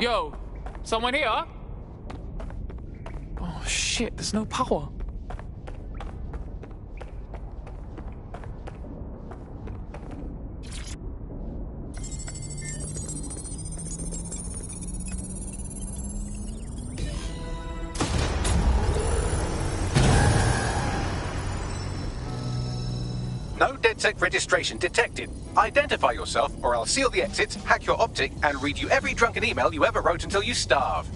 Yo, someone here? Oh shit, there's no power. No DedSec registration detected. Identify yourself, or I'll seal the exits, hack your optic, and read you every drunken email you ever wrote until you starve.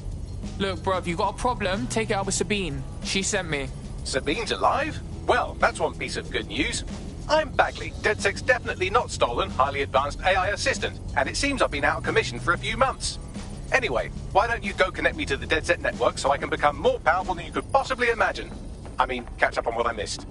Look, bruv, you got a problem? Take it out with Sabine. She sent me. Sabine's alive? Well, that's one piece of good news. I'm Bagley, DedSec's definitely not stolen, highly advanced AI assistant, and it seems I've been out of commission for a few months. Anyway, why don't you go connect me to the DedSec network so I can become more powerful than you could possibly imagine? I mean, catch up on what I missed.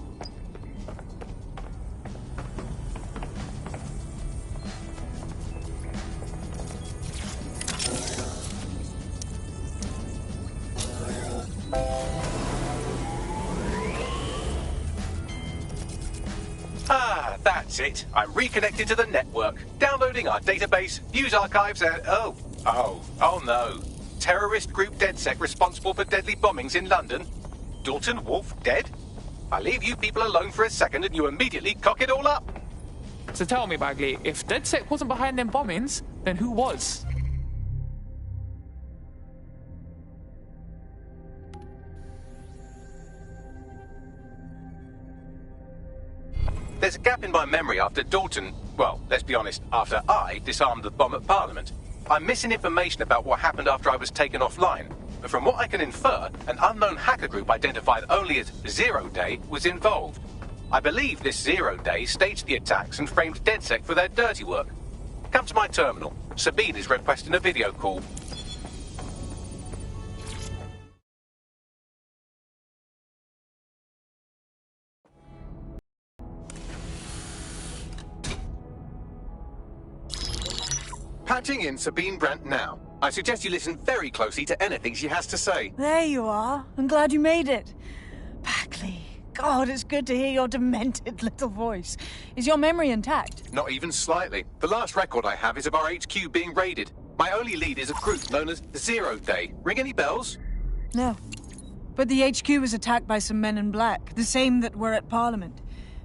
Ah, that's it. I'm reconnected to the network, downloading our database, views archives, and oh no. Terrorist group DedSec responsible for deadly bombings in London. Dalton Wolf dead? I leave you people alone for a second and you immediately cock it all up. So tell me, Bagley, if DedSec wasn't behind them bombings, then who was? There's a gap in my memory after Dalton, well, let's be honest, after I disarmed the bomb at Parliament. I'm missing information about what happened after I was taken offline, but from what I can infer, an unknown hacker group identified only as Zero Day was involved. I believe this Zero Day staged the attacks and framed DedSec for their dirty work. Come to my terminal. Sabine is requesting a video call. Patching in Sabine Brandt now. I suggest you listen very closely to anything she has to say. There you are. I'm glad you made it. Bagley, God, it's good to hear your demented little voice. Is your memory intact? Not even slightly. The last record I have is of our HQ being raided. My only lead is a group known as Zero Day. Ring any bells? No. But the HQ was attacked by some men in black, the same that were at Parliament.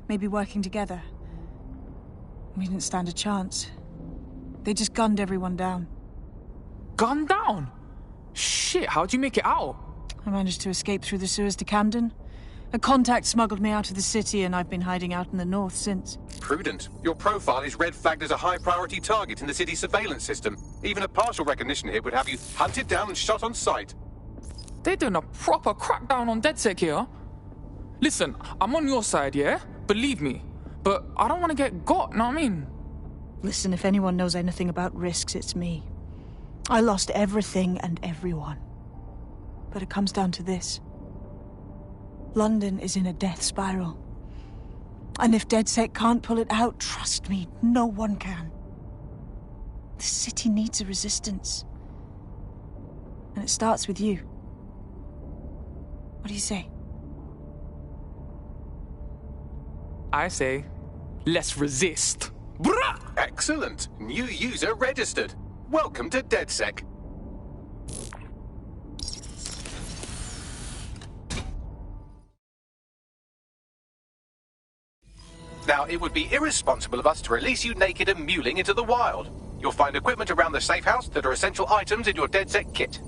Maybe working together. We didn't stand a chance. They just gunned everyone down. Gunned down? Shit, how'd you make it out? I managed to escape through the sewers to Camden. A contact smuggled me out of the city, and I've been hiding out in the north since. Prudent. Your profile is red flagged as a high-priority target in the city's surveillance system. Even a partial recognition here would have you hunted down and shot on sight. They're doing a proper crackdown on DedSec here. Listen, I'm on your side, yeah? Believe me. But I don't want to get got, know what I mean? Listen, if anyone knows anything about risks, it's me. I lost everything and everyone. But it comes down to this. London is in a death spiral. And if DedSec can't pull it out, trust me, no one can. The city needs a resistance. And it starts with you. What do you say? I say, let's resist. Brah! Excellent. New user registered. Welcome to DedSec. Now, it would be irresponsible of us to release you naked and mewling into the wild. You'll find equipment around the safe house that are essential items in your DedSec kit.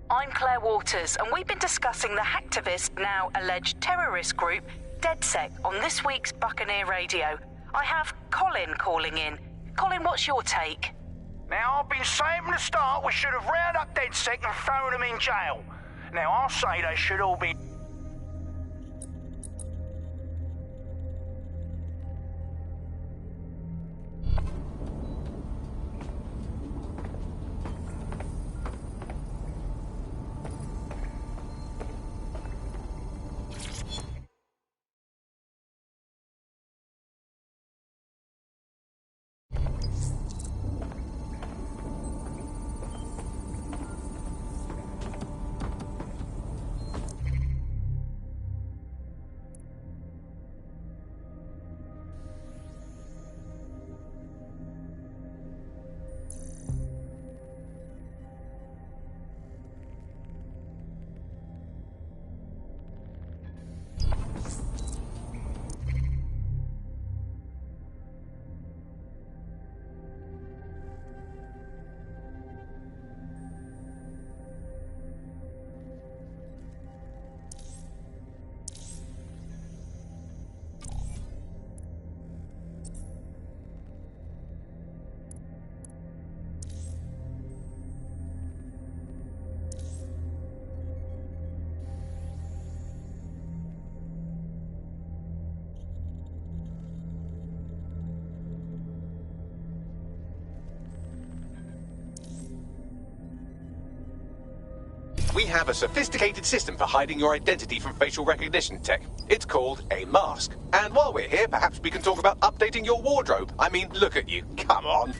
I'm Claire Waters, and we've been discussing the hacktivist, now alleged terrorist group, DedSec, on this week's Buccaneer Radio. I have Colin calling in. Colin, what's your take? Now, I've been saying from the start we should have rounded up DedSec and thrown them in jail. Now, I'll say they should all be... We have a sophisticated system for hiding your identity from facial recognition tech. It's called a mask. And while we're here, perhaps we can talk about updating your wardrobe. I mean, look at you. Come on.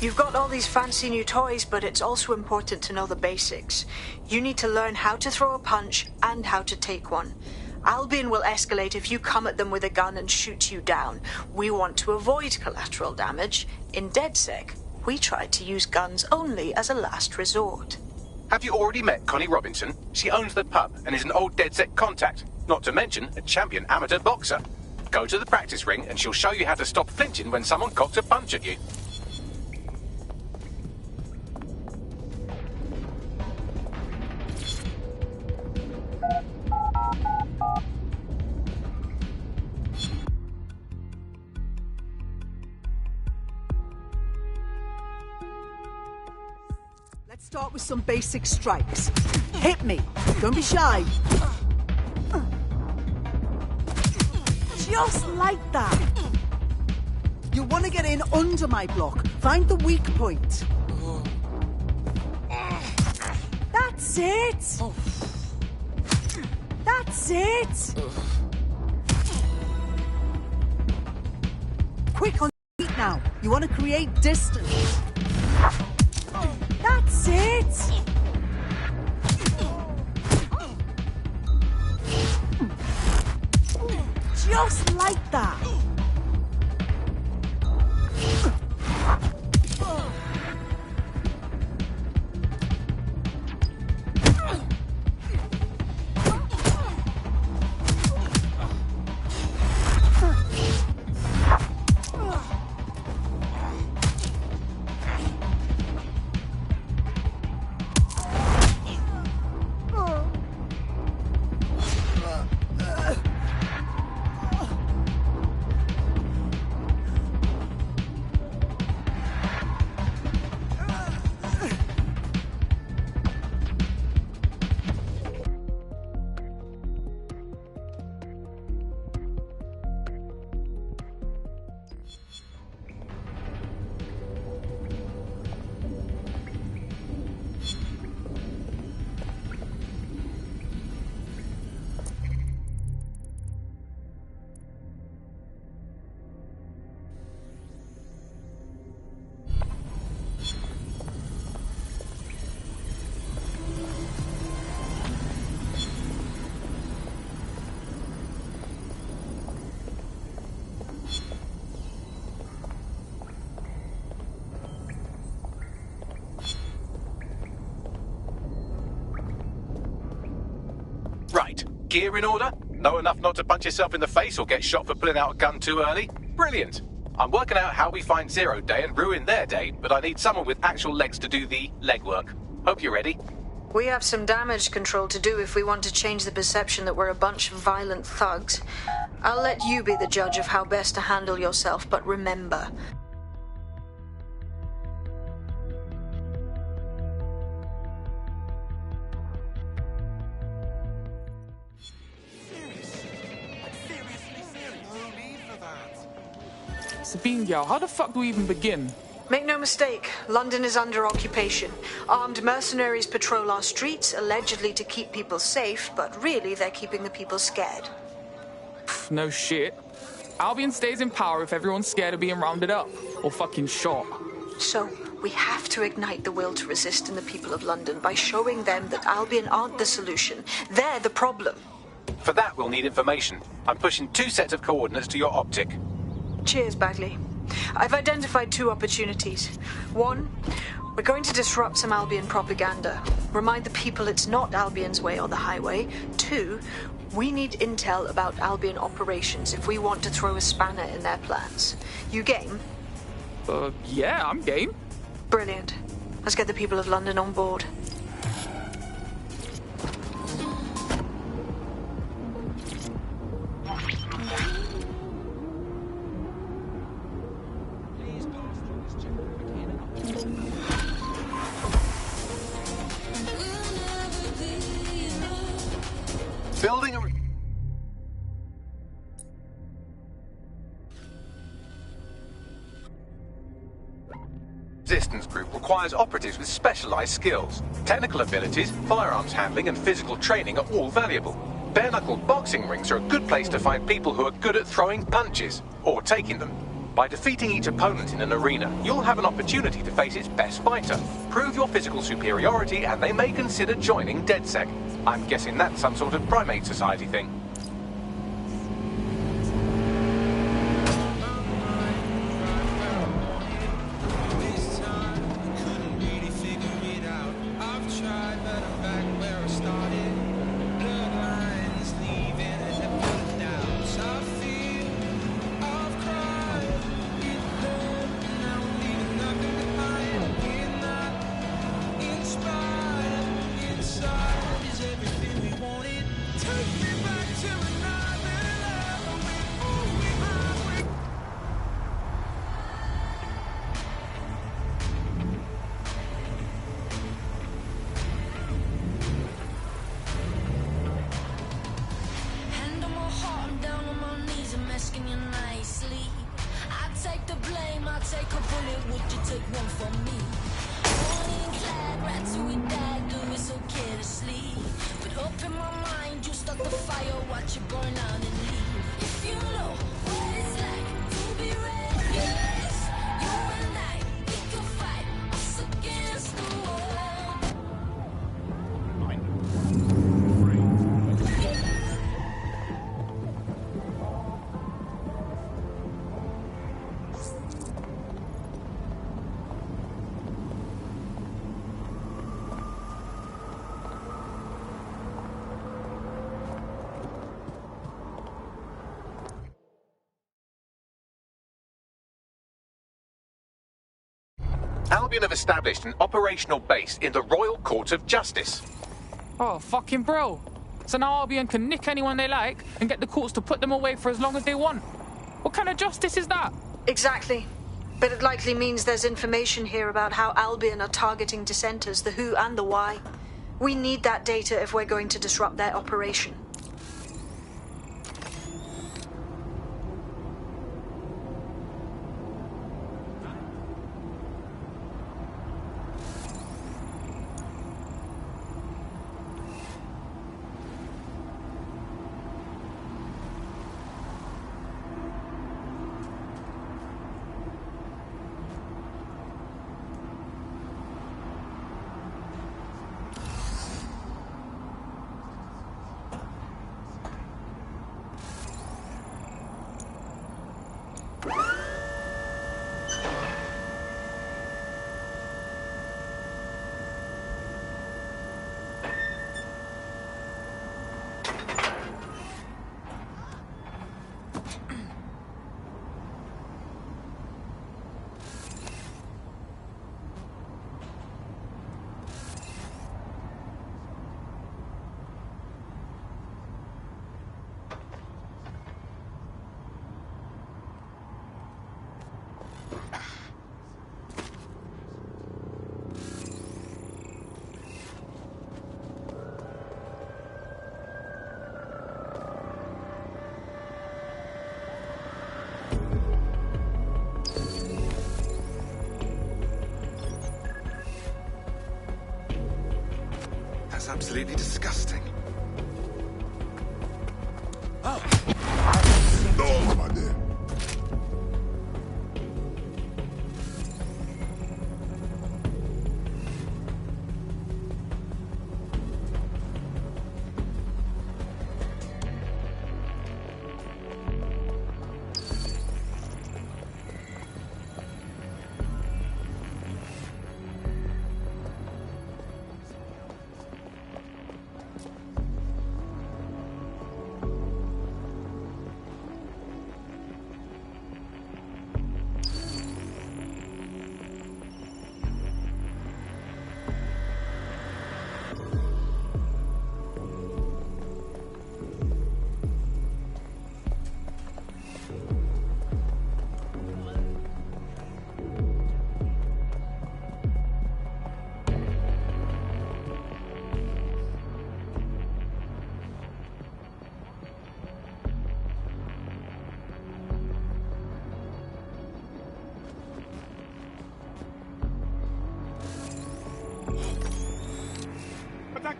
You've got all these fancy new toys, but it's also important to know the basics. You need to learn how to throw a punch and how to take one. Albion will escalate if you come at them with a gun and shoot you down. We want to avoid collateral damage. In DedSec, we tried to use guns only as a last resort. Have you already met Connie Robinson? She owns the pub and is an old DedSec contact, not to mention a champion amateur boxer. Go to the practice ring and she'll show you how to stop flinching when someone cocks a punch at you. Let's start with some basic strikes. Hit me. Don't be shy. Just like that. You want to get in under my block. Find the weak point. That's it. That's it. Quick on your feet now. You want to create distance. That's it. Just like that. Right. Gear in order? Know enough not to punch yourself in the face or get shot for pulling out a gun too early? Brilliant. I'm working out how we find Zero Day and ruin their day, but I need someone with actual legs to do the legwork. Hope you're ready. We have some damage control to do if we want to change the perception that we're a bunch of violent thugs. I'll let you be the judge of how best to handle yourself, but remember... Sabine Gal, how the fuck do we even begin? Make no mistake, London is under occupation. Armed mercenaries patrol our streets, allegedly to keep people safe, but really they're keeping the people scared. Pff, no shit. Albion stays in power if everyone's scared of being rounded up, or fucking shot. So, we have to ignite the will to resist in the people of London by showing them that Albion aren't the solution. They're the problem. For that, we'll need information. I'm pushing 2 sets of coordinates to your optic. Cheers, Bagley. I've identified 2 opportunities. 1, we're going to disrupt some Albion propaganda. Remind the people it's not Albion's way or the highway. 2, we need intel about Albion operations if we want to throw a spanner in their plans. You game? Yeah, I'm game. Brilliant. Let's get the people of London on board. Building a... resistance group requires operatives with specialized skills. Technical abilities, firearms handling, and physical training are all valuable. Bare-knuckle boxing rings are a good place to find people who are good at throwing punches, or taking them. By defeating each opponent in an arena, you'll have an opportunity to face its best fighter. Prove your physical superiority and they may consider joining DedSec. I'm guessing that's some sort of primate society thing. Albion have established an operational base in the Royal Court of Justice. Oh, fucking bro. So now Albion can nick anyone they like and get the courts to put them away for as long as they want. What kind of justice is that? Exactly. But it likely means there's information here about how Albion are targeting dissenters, the who and the why. We need that data if we're going to disrupt their operation. Absolutely disgusting. Oh! Oh, my dear.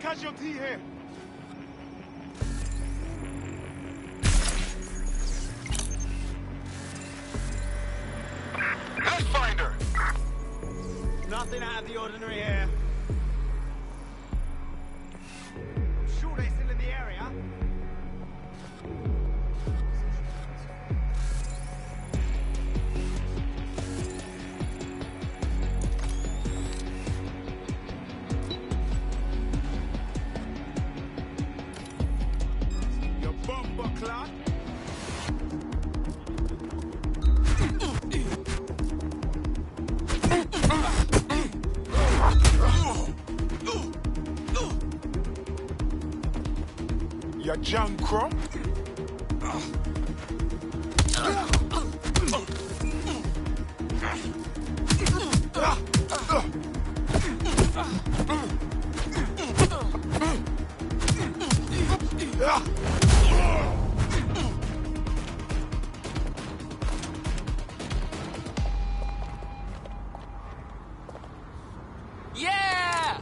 Casualty here. Pathfinder! Nothing out of the ordinary here. I'm sure they're still in the area. Your bomber clock. Your junk crop? Yeah!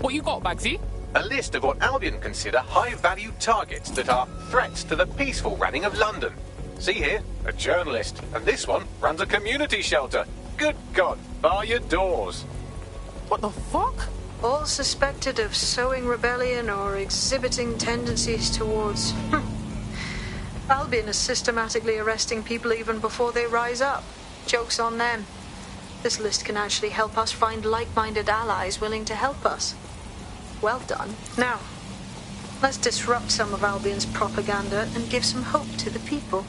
What you got, Bagsy? A list of what Albion consider high-value targets that are threats to the peaceful running of London. See here, a journalist, and this one runs a community shelter. Good God, bar your doors. What the fuck? All suspected of sowing rebellion or exhibiting tendencies towards... Albion is systematically arresting people even before they rise up. Joke's on them. This list can actually help us find like-minded allies willing to help us. Well done. Now, let's disrupt some of Albion's propaganda and give some hope to the people.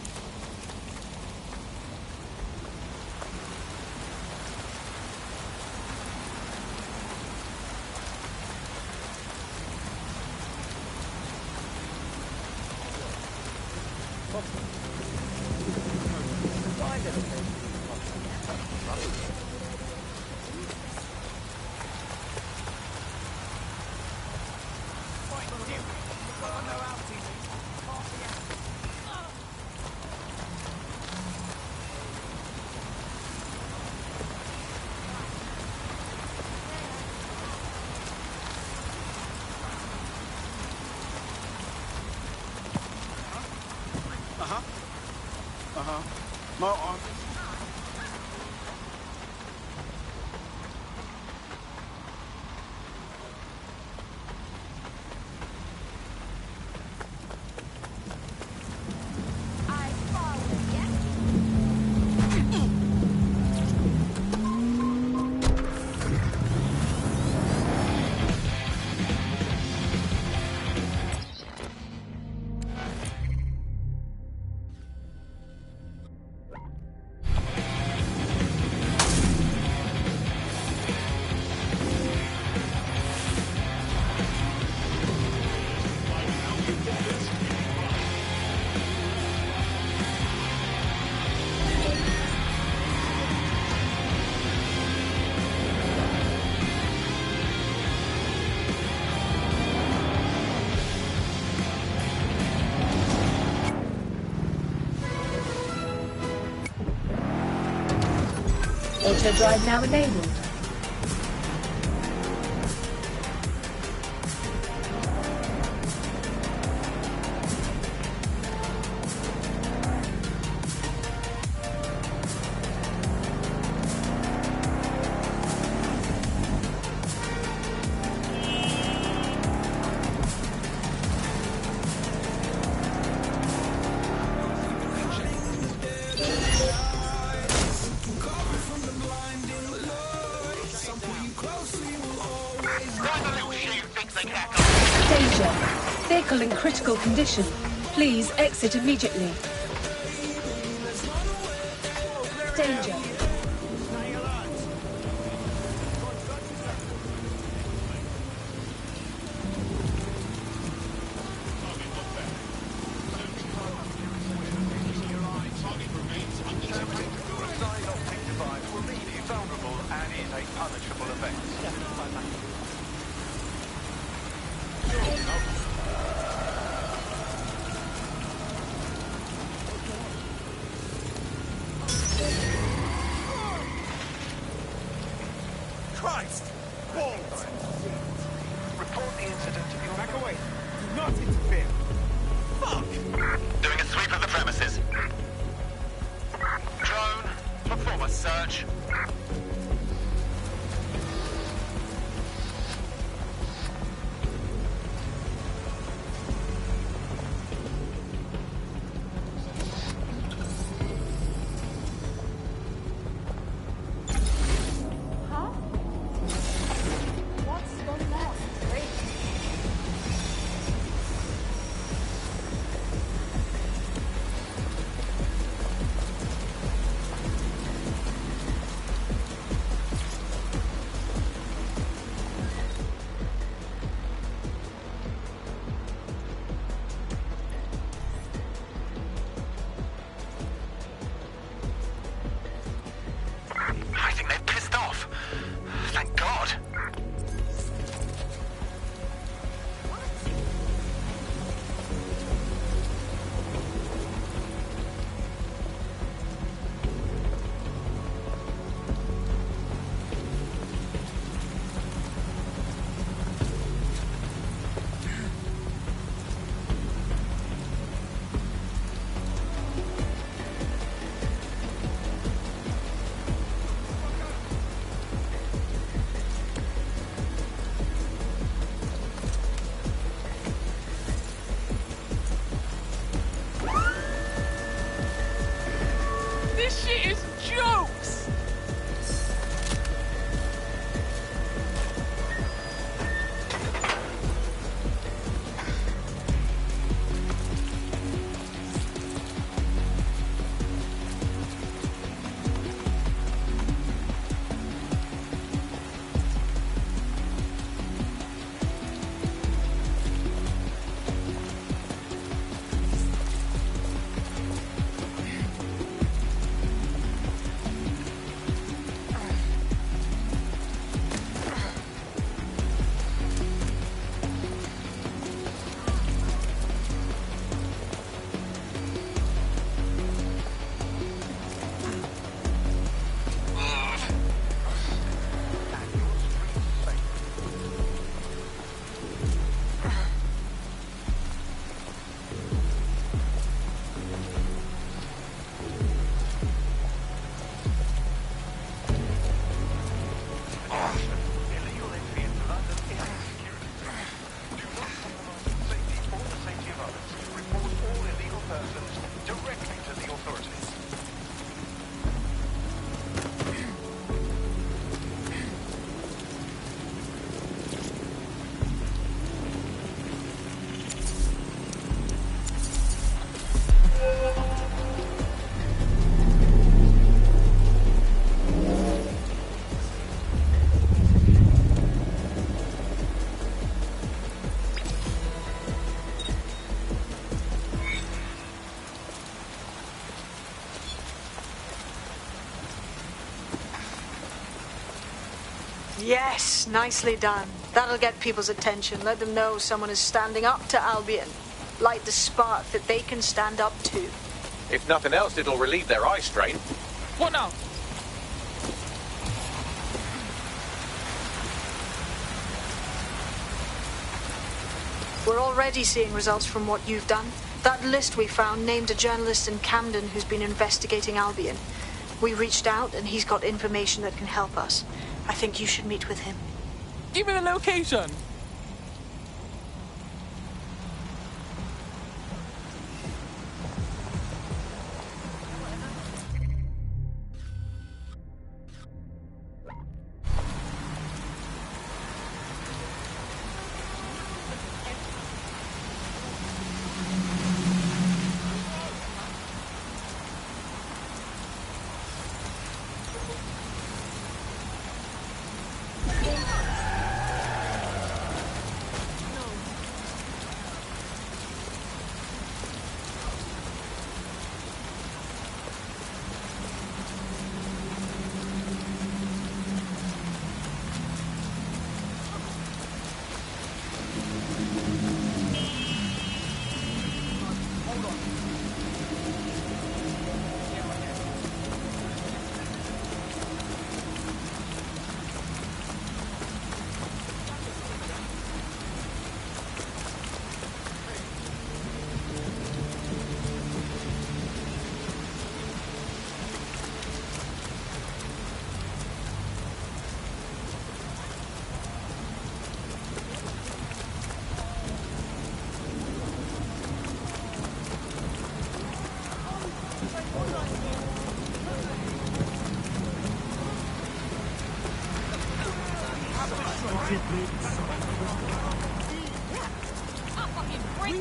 Auto drive now enabled. Danger. Vehicle in critical condition. Please exit immediately. Danger. Christ! Balls! Report the incident. Back away. Do not interfere. Fuck! Doing a sweep of the premises. Drone, perform a search. I think they're pissed off. Thank God. This shit is jokes! Yes, nicely done. That'll get people's attention. Let them know someone is standing up to Albion. Light the spark that they can stand up to. If nothing else, it'll relieve their eye strain. What now? We're already seeing results from what you've done. That list we found named a journalist in Camden who's been investigating Albion. We reached out and he's got information that can help us. I think you should meet with him. Give me the location. We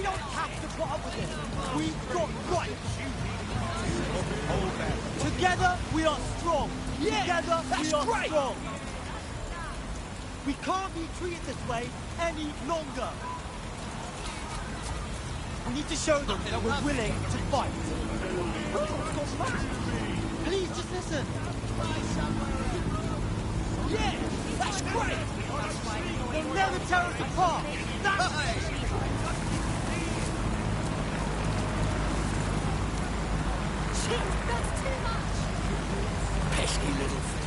don't have to put up with it. We've got rights. Together, we are strong. Together, we are strong. We can't be treated this way any longer. We need to show them that we're willing to fight. Please, just listen. Yeah, that's great. They'll never tear us apart. That's... That's too much! Pesky little thing.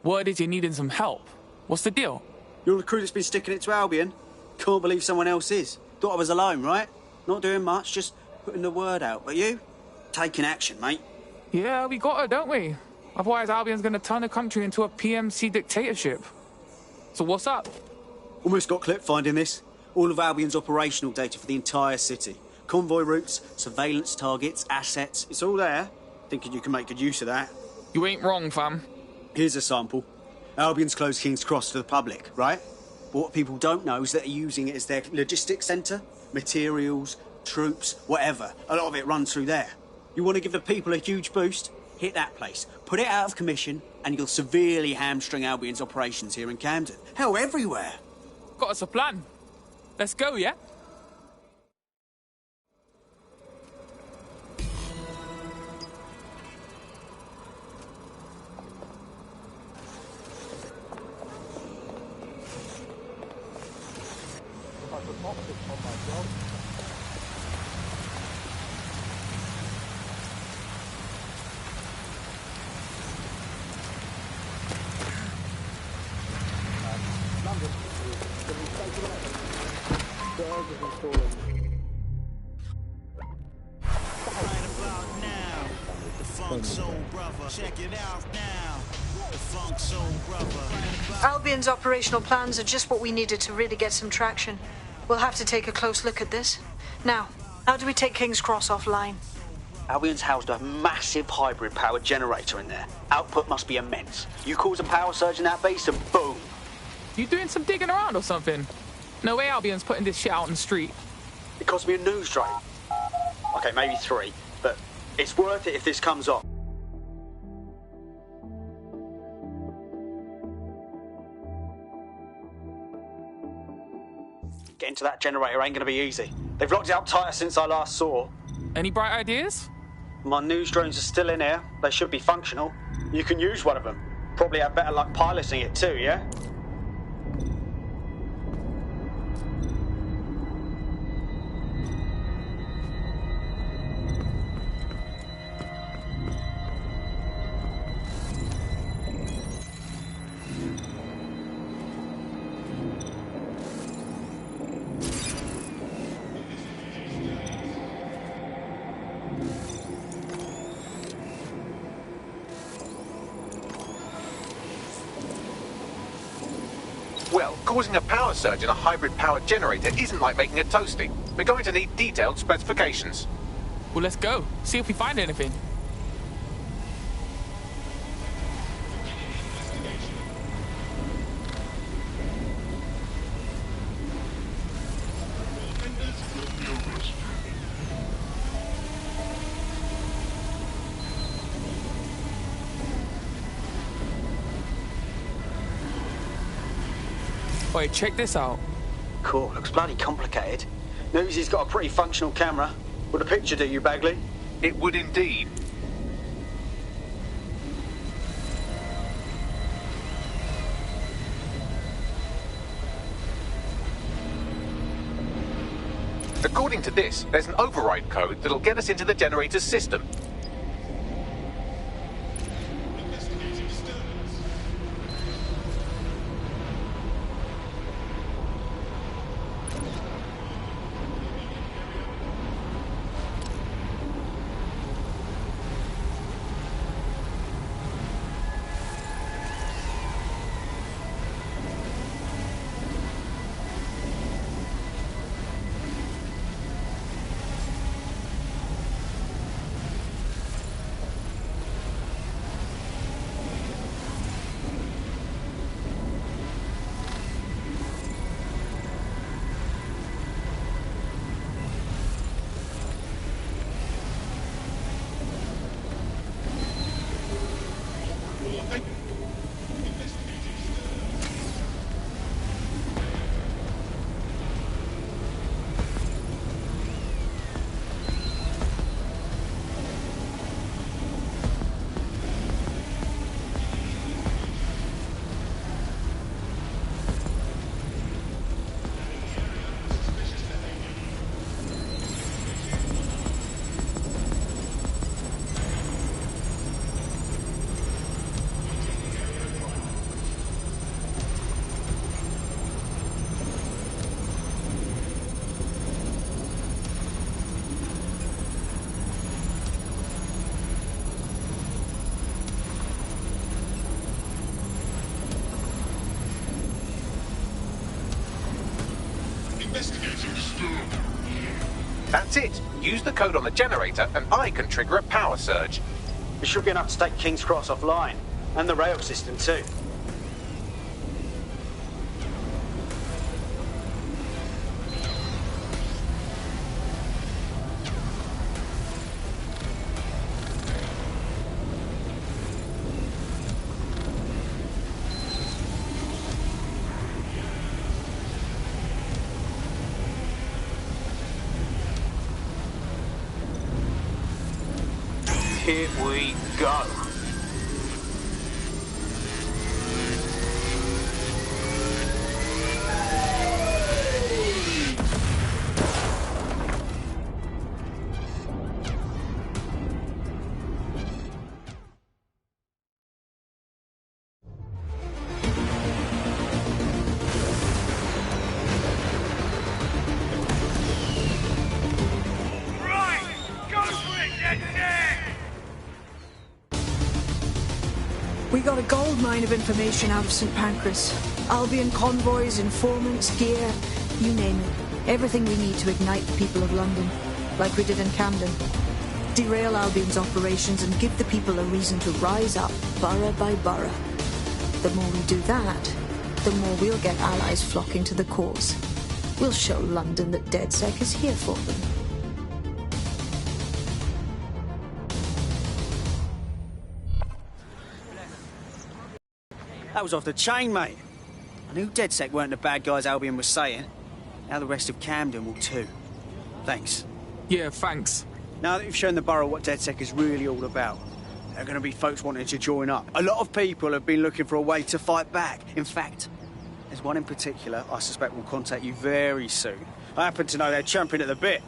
Word is you're needing some help. What's the deal? You're the crew that's been sticking it to Albion. Can't believe someone else is. Thought I was alone, right? Not doing much, just putting the word out. But you? Taking action, mate. Yeah, we got her, don't we? Otherwise, Albion's gonna turn the country into a PMC dictatorship. So what's up? Almost got clipped finding this. All of Albion's operational data for the entire city. Convoy routes, surveillance targets, assets. It's all there. Thinking you can make good use of that. You ain't wrong, fam. Here's a sample. Albion's closed King's Cross to the public, right? But what people don't know is that they're using it as their logistics centre. Materials, troops, whatever. A lot of it runs through there. You want to give the people a huge boost? Hit that place. Put it out of commission, and you'll severely hamstring Albion's operations here in Camden. Hell, everywhere. Got us a plan. Let's go, yeah? Albion's operational plans are just what we needed to really get some traction. We'll have to take a close look at this. Now, How do we take King's Cross offline? Albion's housed a massive hybrid power generator in there. Output must be immense. You cause a power surge in that base and boom. You doing some digging around or something? No way Albion's putting this shit out in the street. It cost me a news drone. Okay, maybe 3, but it's worth it if this comes off. Getting to that generator ain't gonna be easy. They've locked it up tighter since I last saw. Any bright ideas? My news drones are still in here. They should be functional. You can use one of them. Probably have better luck piloting it too, yeah? Well, causing a power surge in a hybrid power generator isn't like making a toasty. We're going to need detailed specifications. Well, let's go. See if we find anything. Wait, check this out. Cool, looks bloody complicated. Newsy's got a pretty functional camera. Would a picture do you, Bagley? It would indeed. According to this, there's an override code that'll get us into the generator's system. That's it. Use the code on the generator and I can trigger a power surge. It should be enough to take King's Cross offline. And the rail system too. Here we go. We got a gold mine of information out of St. Pancras. Albion convoys, informants, gear, you name it. Everything we need to ignite the people of London. like we did in Camden. Derail Albion's operations and give the people a reason to rise up, borough by borough. The more we do that, the more we'll get allies flocking to the cause. We'll show London that DedSec is here for them. That was off the chain, mate. I knew DedSec weren't the bad guys Albion was saying. Now the rest of Camden will too. Thanks. Yeah, thanks. Now that you've shown the borough what DedSec is really all about, there are going to be folks wanting to join up. A lot of people have been looking for a way to fight back. In fact, there's one in particular I suspect will contact you very soon. I happen to know they're champing at the bit.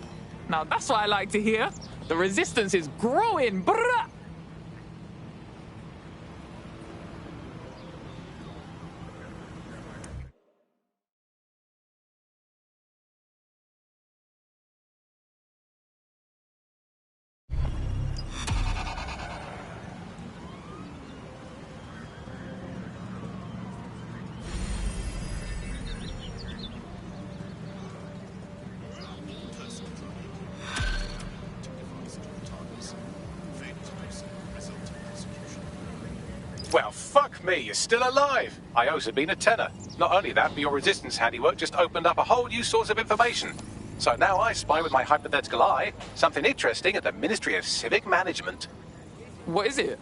Now that's what I like to hear. The resistance is growing, brah! Well, fuck me, you're still alive. I owes have been a tenner. Not only that, but your resistance handiwork just opened up a whole new source of information. So now I spy with my hypothetical eye something interesting at the Ministry of Civic Management. What is it?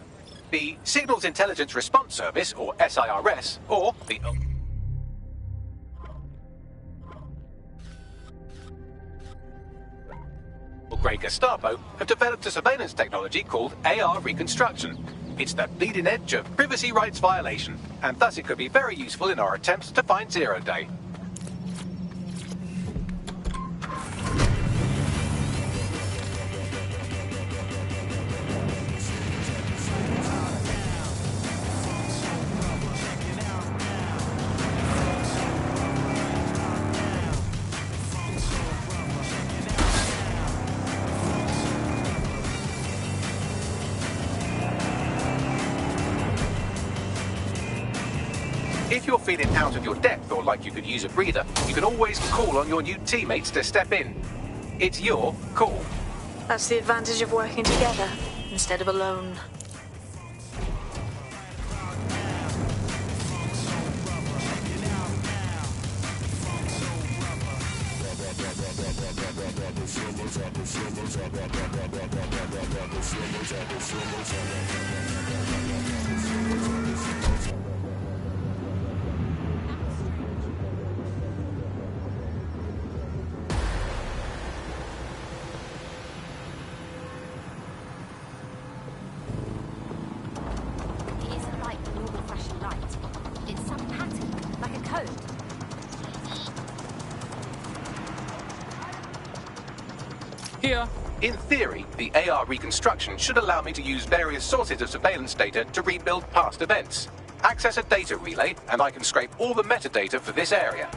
The Signals Intelligence Response Service, or SIRS, or the... Grey Gestapo have developed a surveillance technology called AR reconstruction. It's the bleeding edge of privacy rights violation, and thus it could be very useful in our attempts to find Zero Day. If you're feeling out of your depth or like you could use a breather, you can always call on your new teammates to step in. It's your call. That's the advantage of working together instead of alone. Here. In theory, the AR reconstruction should allow me to use various sources of surveillance data to rebuild past events. Access a data relay, and I can scrape all the metadata for this area.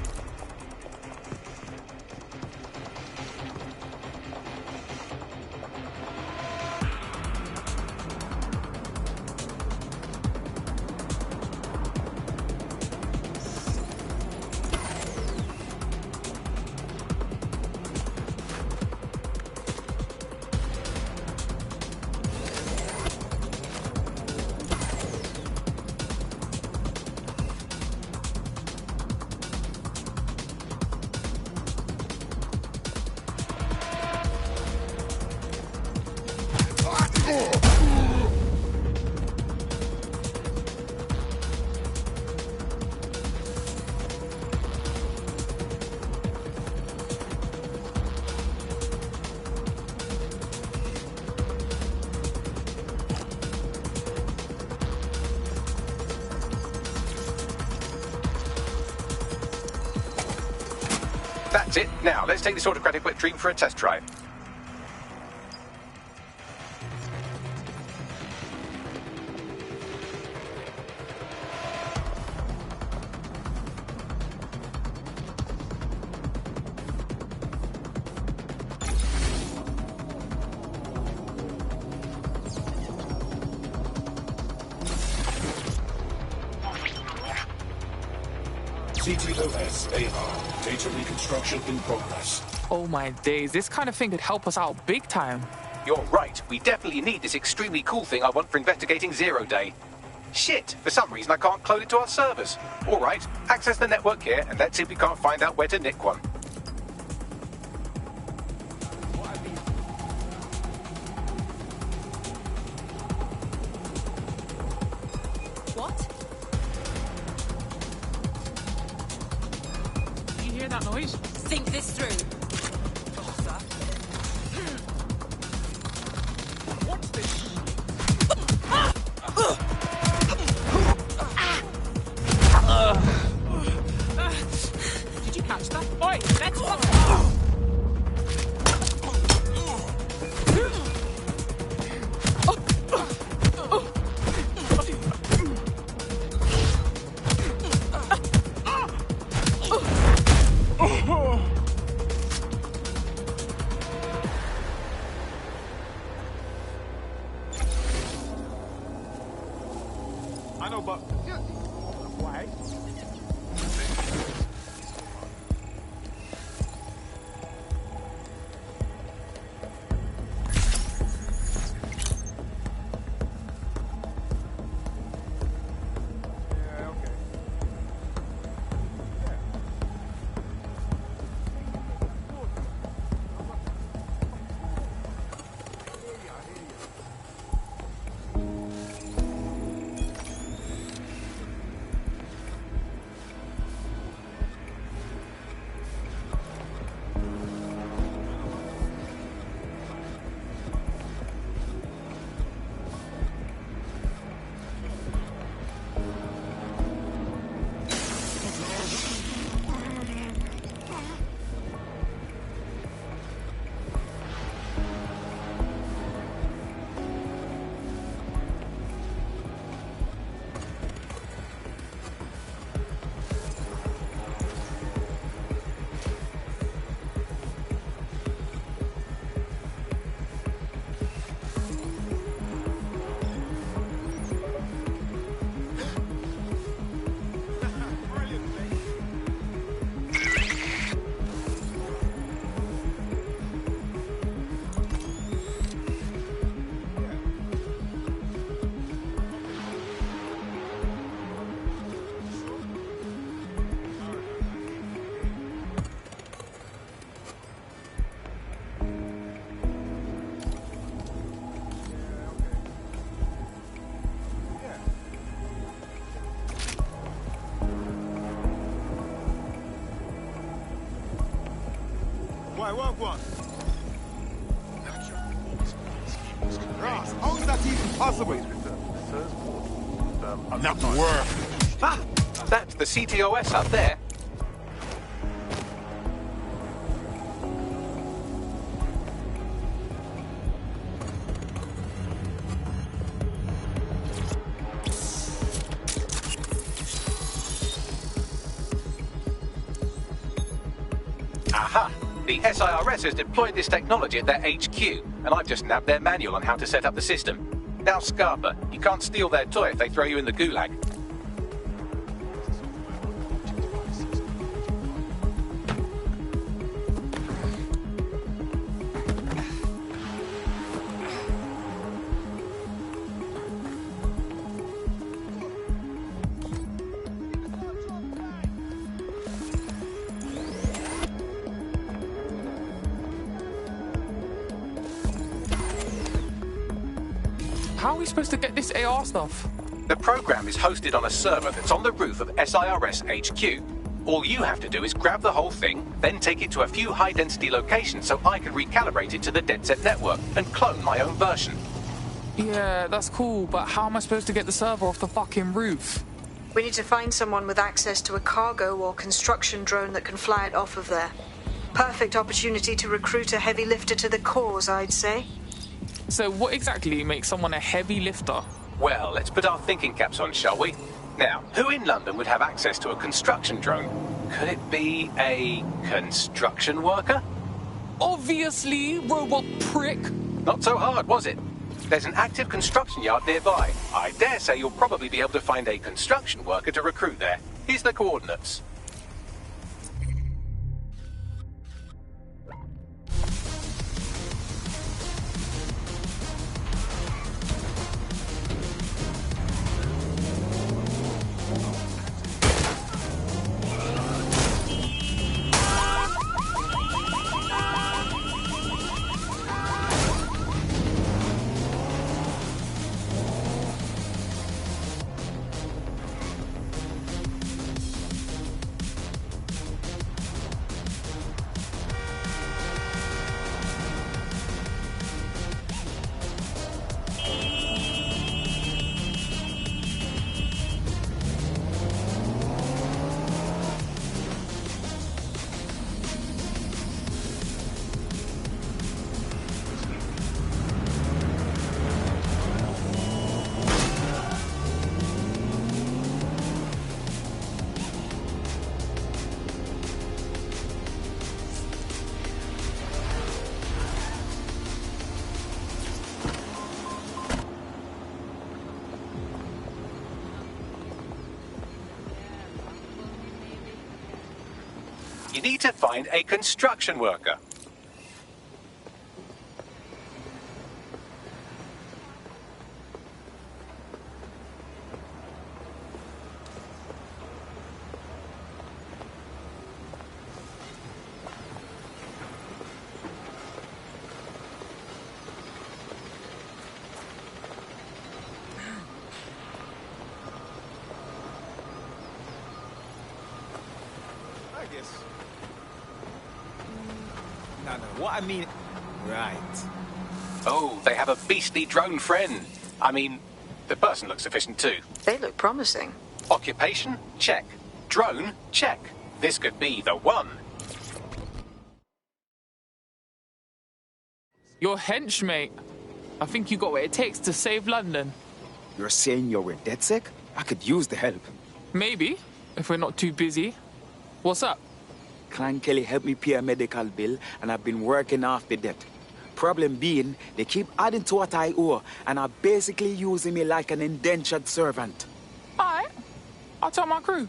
That's it. Now, let's take this autocratic wet dream for a test drive. CTOS AR. Data reconstruction in progress. Oh my days, this kind of thing could help us out big time. You're right. We definitely need this extremely cool thing I want for investigating Zero Day. Shit, for some reason I can't clone it to our servers. All right, access the network here, and let's see if we can't find out where to nick one. What? Did you hear that noise? Think this through. What's this? Did you catch that? Oi, let's fuck. I know, but why? Why, what? Ross, how is that even possible? Not work. Ah, that's the CTOS up there. Aha! The SIRS has deployed this technology at their HQ, and I've just nabbed their manual on how to set up the system. Now, Scarpa, you can't steal their toy if they throw you in the gulag. How are we supposed to get this AR stuff? The program is hosted on a server that's on the roof of SIRS HQ. All you have to do is grab the whole thing, then take it to a few high-density locations so I can recalibrate it to the DedSec network and clone my own version. Yeah, that's cool, but how am I supposed to get the server off the fucking roof? We need to find someone with access to a cargo or construction drone that can fly it off of there. Perfect opportunity to recruit a heavy lifter to the cause, I'd say. So what exactly makes someone a heavy lifter? Well, let's put our thinking caps on, shall we? Now, who in London would have access to a construction drone? Could it be a construction worker? Obviously, robot prick. Not so hard, was it? There's an active construction yard nearby. I dare say you'll probably be able to find a construction worker to recruit there. Here's the coordinates. You need to find a construction worker. What I mean... Right. Oh, they have a beastly drone friend. I mean, the person looks efficient too. They look promising. Occupation? Check. Drone? Check. This could be the one. You're hench, mate. I think you got what it takes to save London. You're saying you're with DedSec? I could use the help. Maybe, if we're not too busy. What's up? Clan Kelly helped me pay a medical bill, and I've been working off the debt. Problem being, they keep adding to what I owe, and are basically using me like an indentured servant. Alright, I'll tell my crew.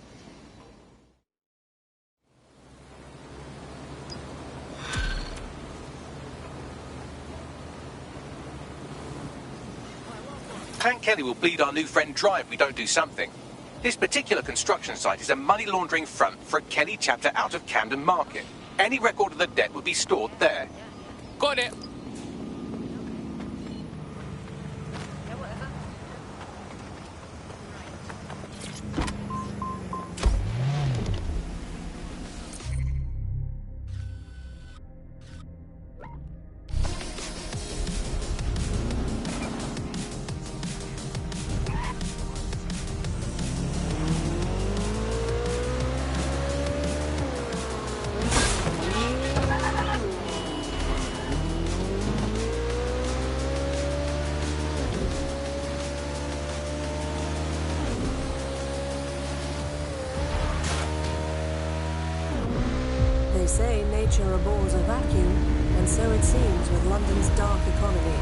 Clan Kelly will bleed our new friend dry if we don't do something. This particular construction site is a money laundering front for a Kelly chapter out of Camden Market. Any record of the debt would be stored there. Got it. They say nature abhors a vacuum, and so it seems with London's dark economy.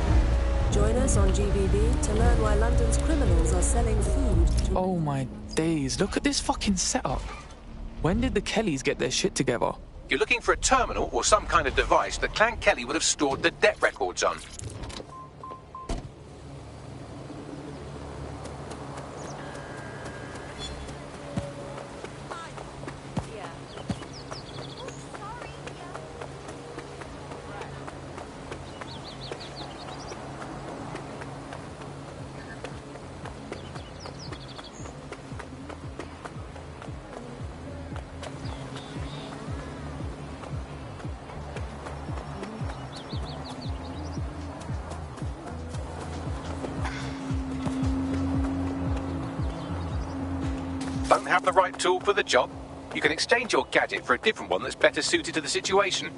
Join us on GBB to learn why London's criminals are selling food to... Oh my days, look at this fucking setup. When did the Kellys get their shit together? You're looking for a terminal or some kind of device that Clan Kelly would have stored the debt records on. Don't have the right tool for the job? You can exchange your gadget for a different one that's better suited to the situation.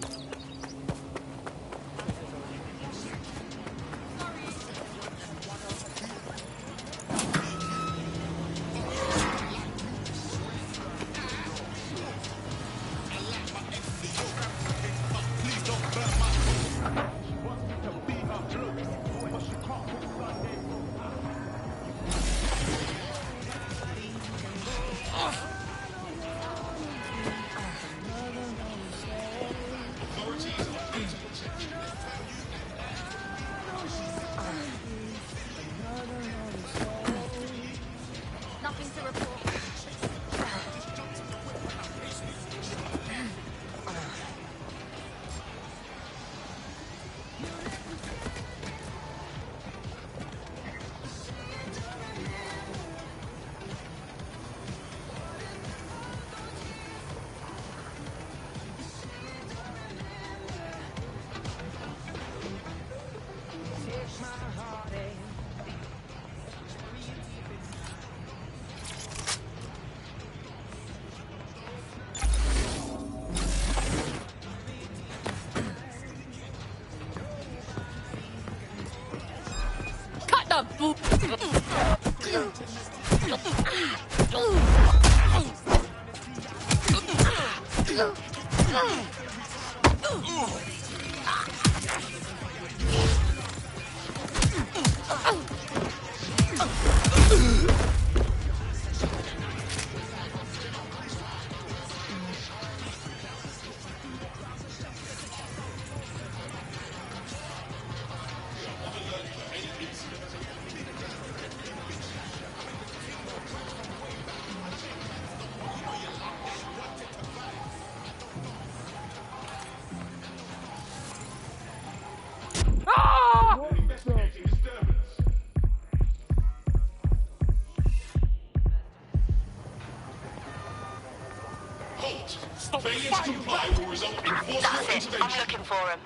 assault. Failure to comply will result in forceful That's it. I'm intervention. looking for him.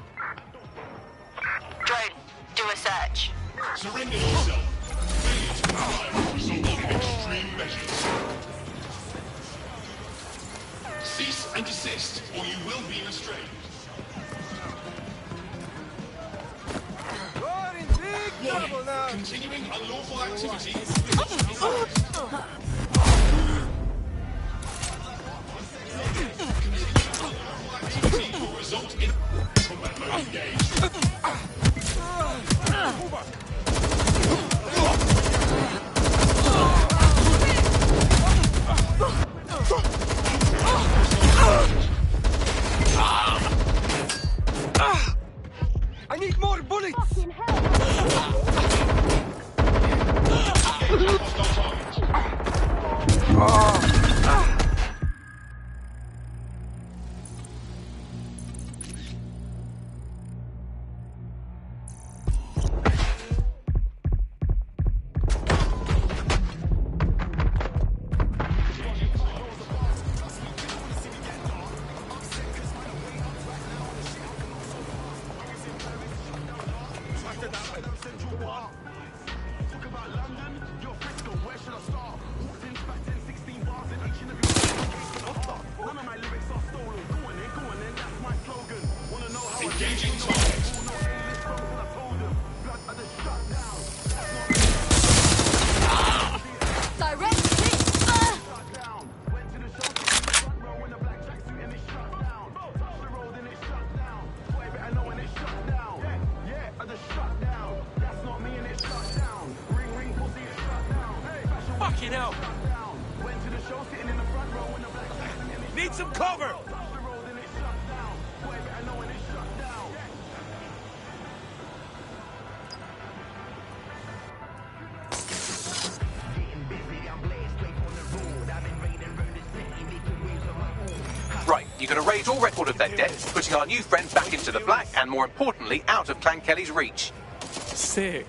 Drone, do a search. Surrender yourself. Failure to comply will result in extreme measures. Cease and desist, or you will be restrained. Warning, continuing unlawful activity. Activity will result in combat mode engaged. I need more bullets! Engaging target. Direct hit! Fucking hell! Need some cover! Right, you're going to raise all record of their death, putting our new friend back into the black, and more importantly, out of Clan Kelly's reach. Sick.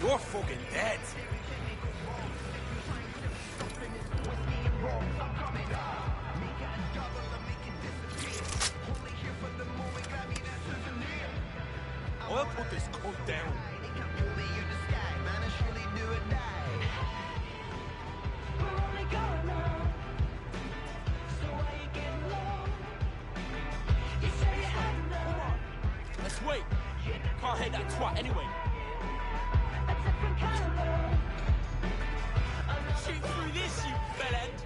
You're fucking dead! I'll put this coat down. Let's wait. Can't hit that twat anyway. Shoot through this, you bellend!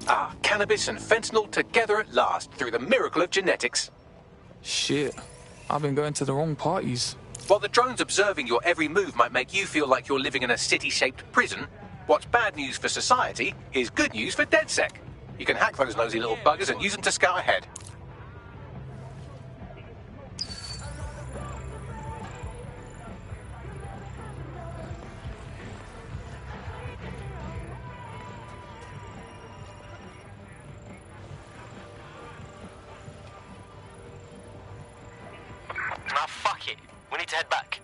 Ah, cannabis and fentanyl together at last, through the miracle of genetics. Shit. I've been going to the wrong parties. While the drones observing your every move might make you feel like you're living in a city-shaped prison, what's bad news for society is good news for DedSec. You can hack those nosy little buggers and use them to scout ahead. Now fuck it. We need to head back.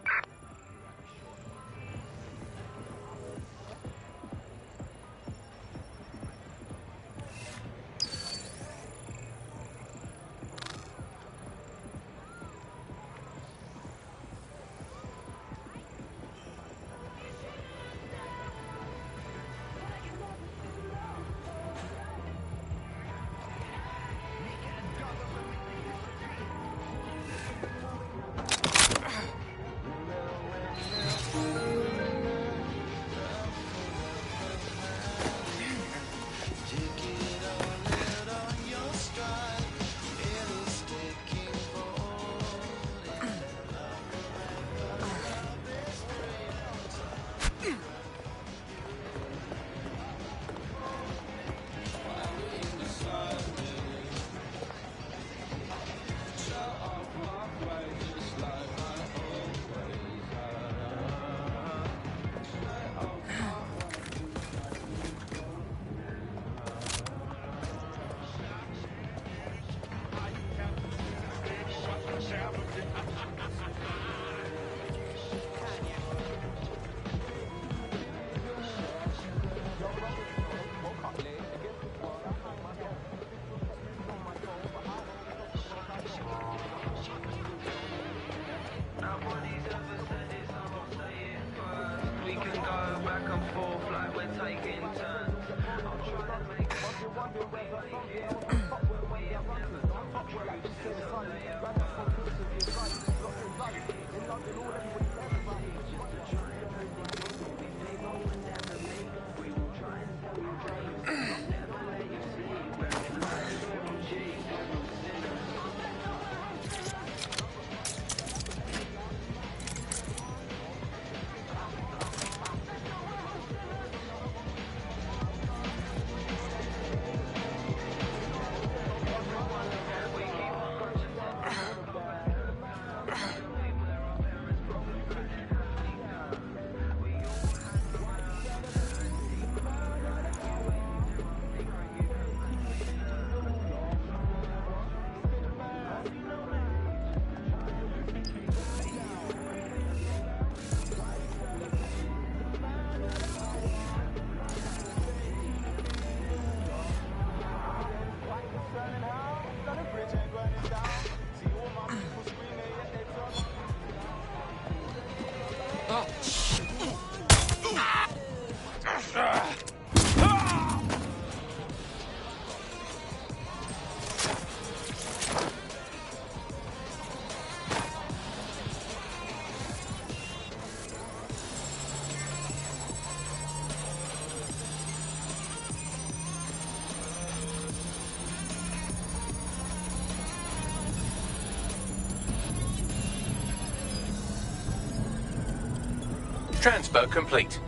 Transfer complete.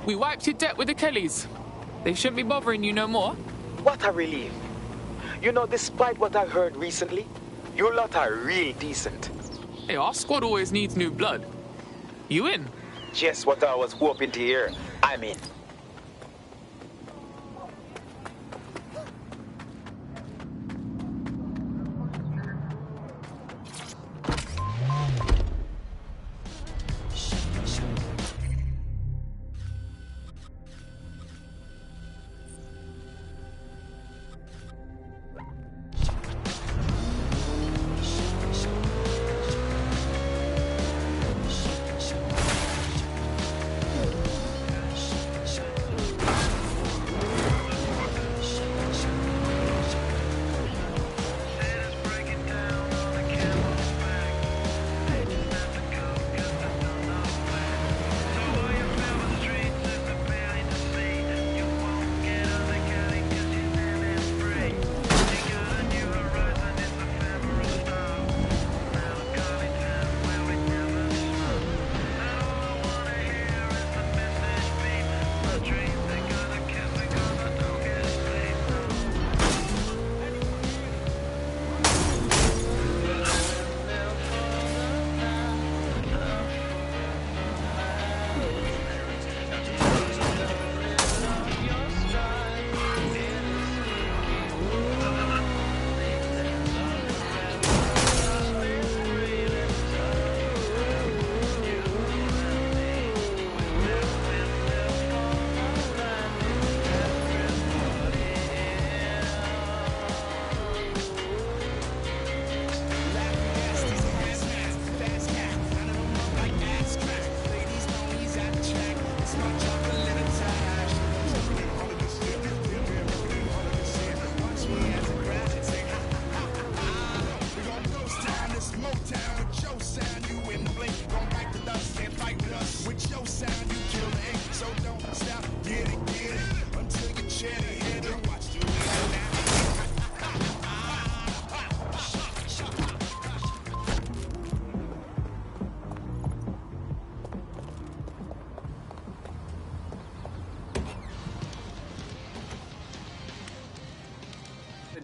We wiped your debt with the Kellys. They shouldn't be bothering you no more. What a relief. You know, despite what I heard recently, you lot are real decent. Hey, our squad always needs new blood. You in? Just what I was hoping to hear. I'm in.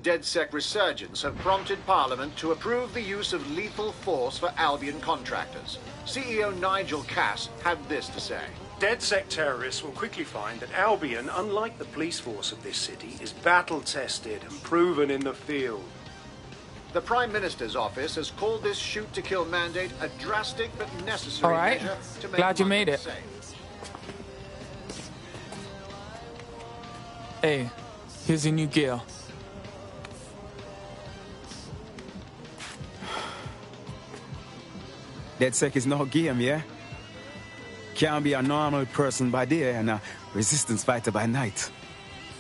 DedSec resurgence have prompted Parliament to approve the use of lethal force for Albion contractors. CEO Nigel Cass had this to say. DedSec terrorists will quickly find that Albion, unlike the police force of this city, is battle-tested and proven in the field. The Prime Minister's office has called this shoot-to-kill mandate a drastic but necessary measure to make Glad you made London it. safe. Hey, here's your new gear. DedSec is no game, yeah? Can't be a normal person by day and a resistance fighter by night.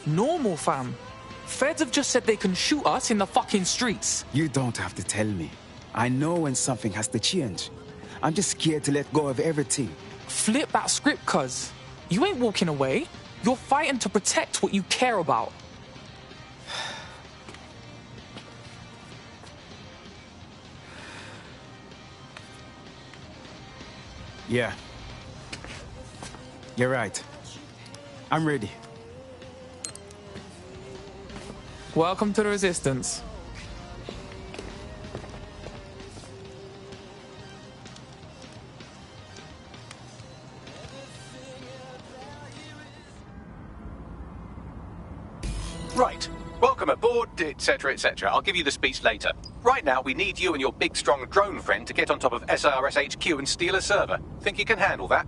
Normal, fam. Feds have just said they can shoot us in the fucking streets. You don't have to tell me. I know when something has to change. I'm just scared to let go of everything. Flip that script, cuz. You ain't walking away. You're fighting to protect what you care about. Yeah. You're right. I'm ready. Welcome to the Resistance. Right. Welcome aboard, etc., etc. I'll give you the speech later. Right now, we need you and your big, strong drone friend to get on top of SIRS HQ and steal a server. Think you can handle that?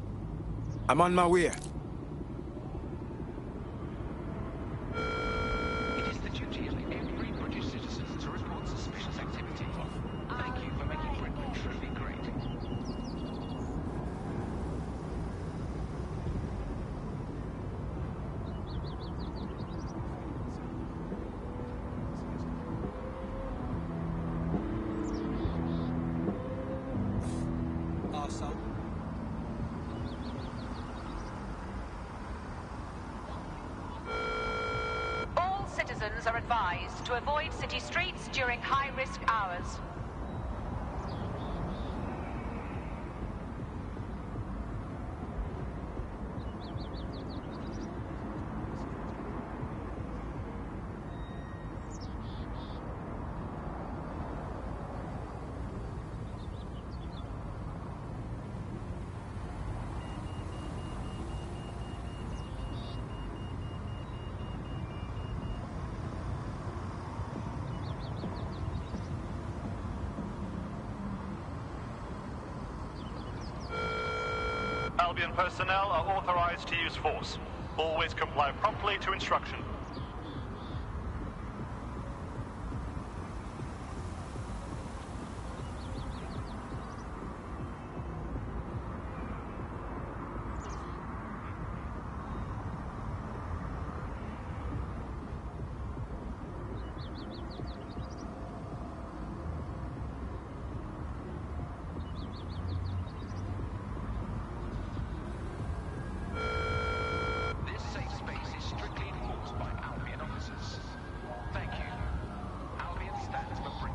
I'm on my way. It is the duty of every British citizen to report suspicious activity. Thank you for making Britain truly great. All citizens are advised to avoid city streets during high-risk hours. Albion personnel are authorized to use force. Always comply promptly to instruction. This safe space is strictly enforced by Albion officers. Thank you. Albion stands for bravery.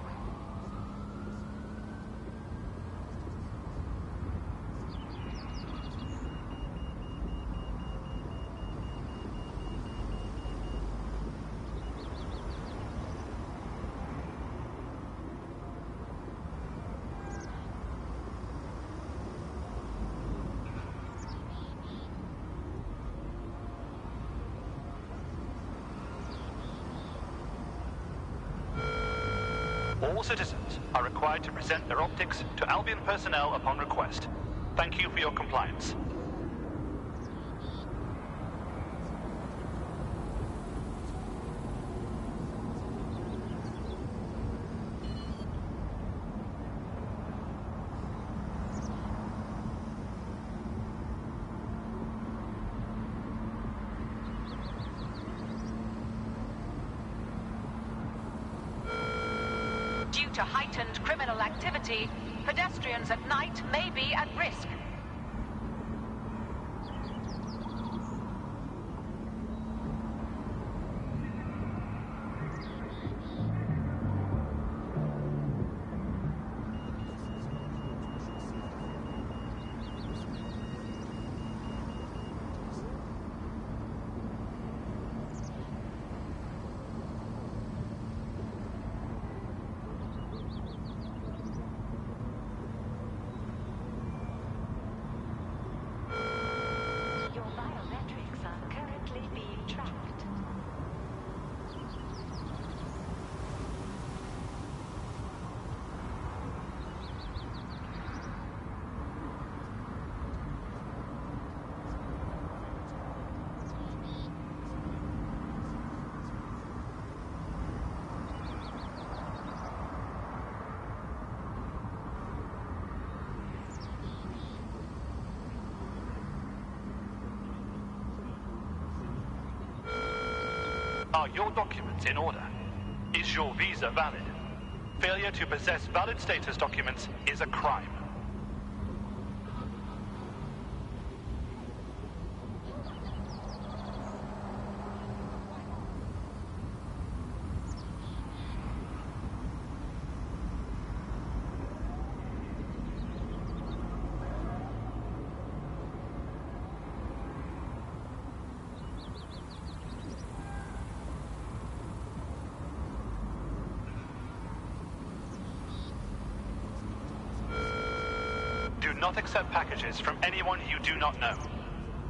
All citizens are required to present their optics to Albion personnel upon request. Thank you for your compliance. Due to heightened criminal activity, pedestrians at night may be at risk. Are your documents in order? Is your visa valid? Failure to possess valid status documents is a crime. Do not accept packages from anyone you do not know.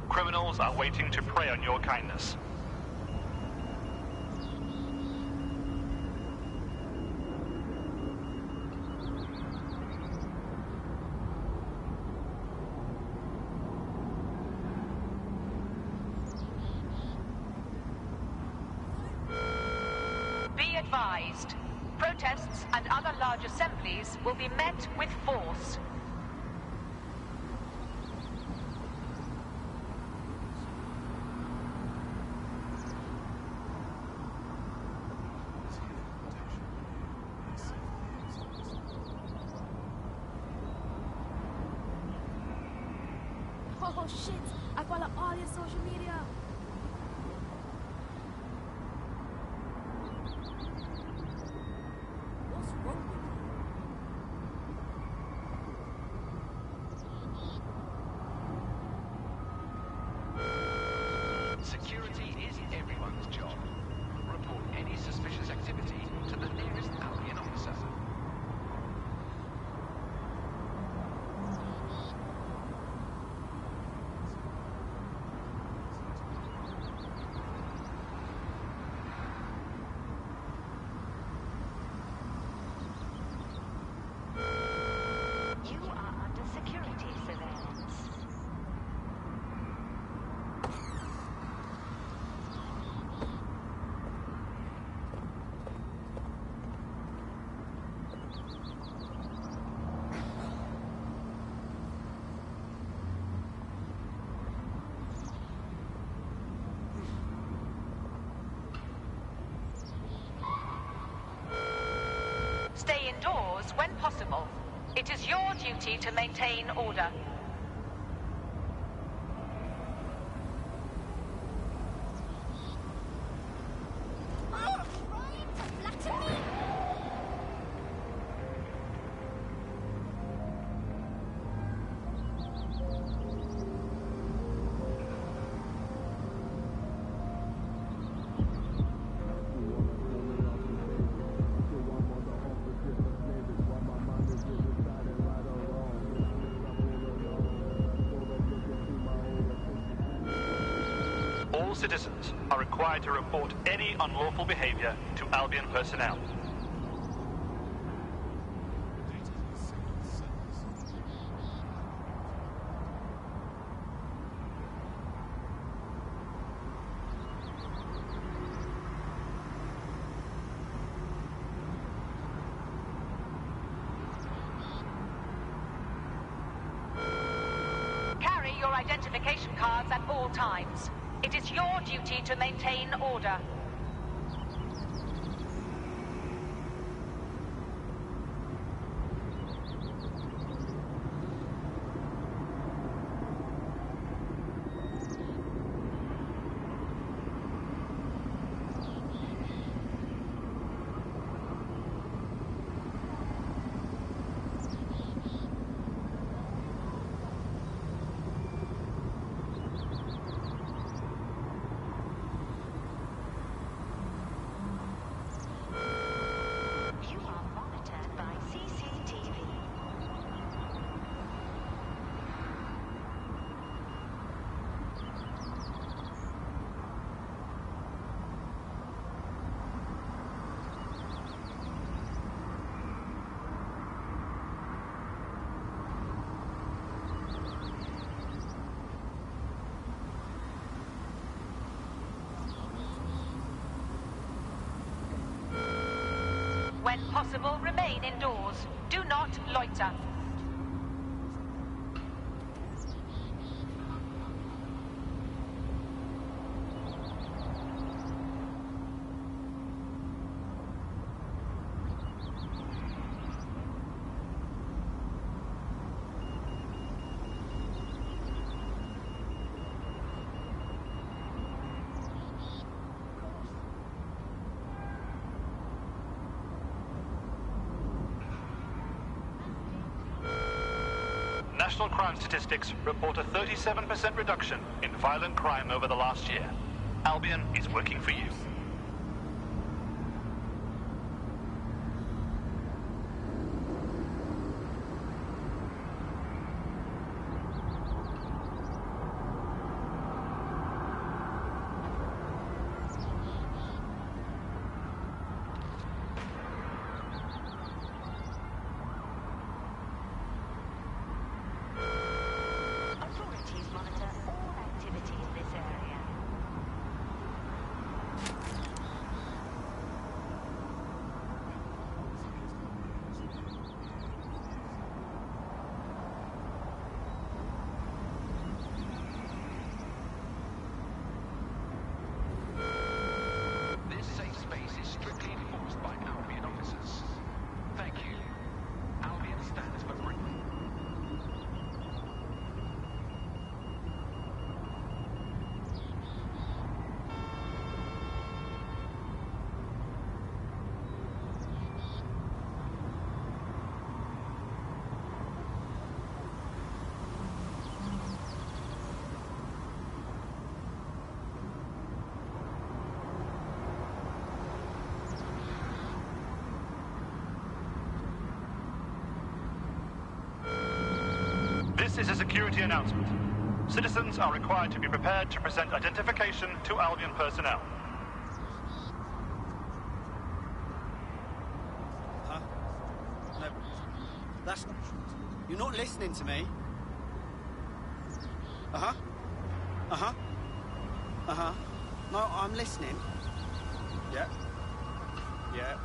Criminals are waiting to prey on your kindness. Be advised. Protests and other large assemblies will be met with force. Oh shit, I follow all your social media. What's wrong with you? Security is everyone's job. Report any suspicious activity to the nearest Albion officer. Stay indoors when possible. It is your duty to maintain order. All citizens are required to report any unlawful behavior to Albion personnel. Carry your identification cards at all times. It is your duty to maintain order. When possible, remain indoors. Do not loiter. national crime statistics report a 37% reduction in violent crime over the last year. Albion is working for you. This is a security announcement. Citizens are required to be prepared to present identification to Albion personnel. Huh? No. That's... You're not listening to me. Uh-huh. Uh-huh. Uh-huh. No, I'm listening. Yeah. Yeah.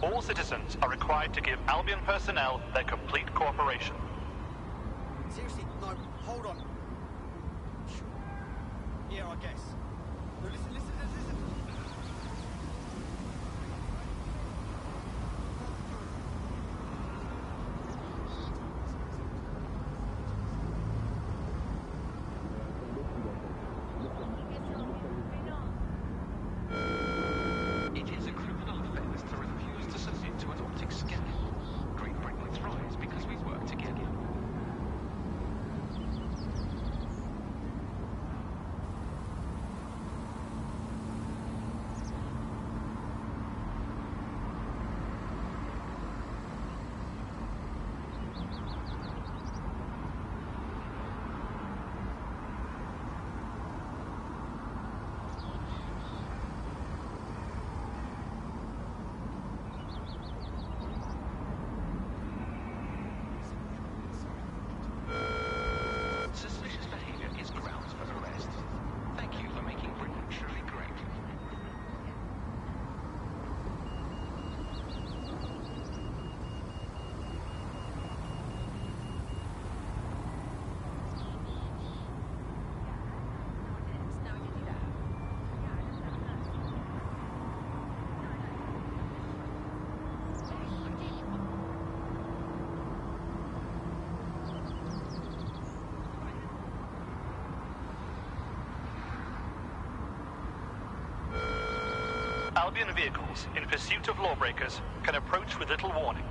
All citizens are required to give Albion personnel their complete cooperation. Seriously, no, hold on. Yeah, I guess. No, listen. It is a criminal offence to refuse to submit to an optic scan. Great Britain thrives because we work together. Suspicious behaviour is grounds for arrest. Thank you for making Britain truly great. Albion vehicles in pursuit of lawbreakers can approach with little warning.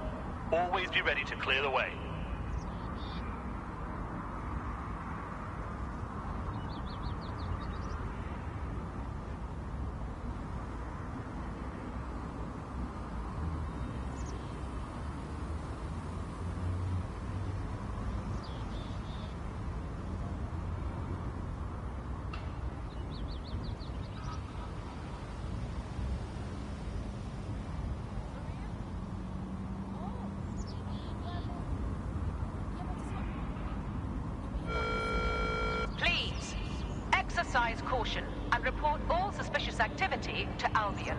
Always be ready to clear the way. Exercise caution and report all suspicious activity to Albion.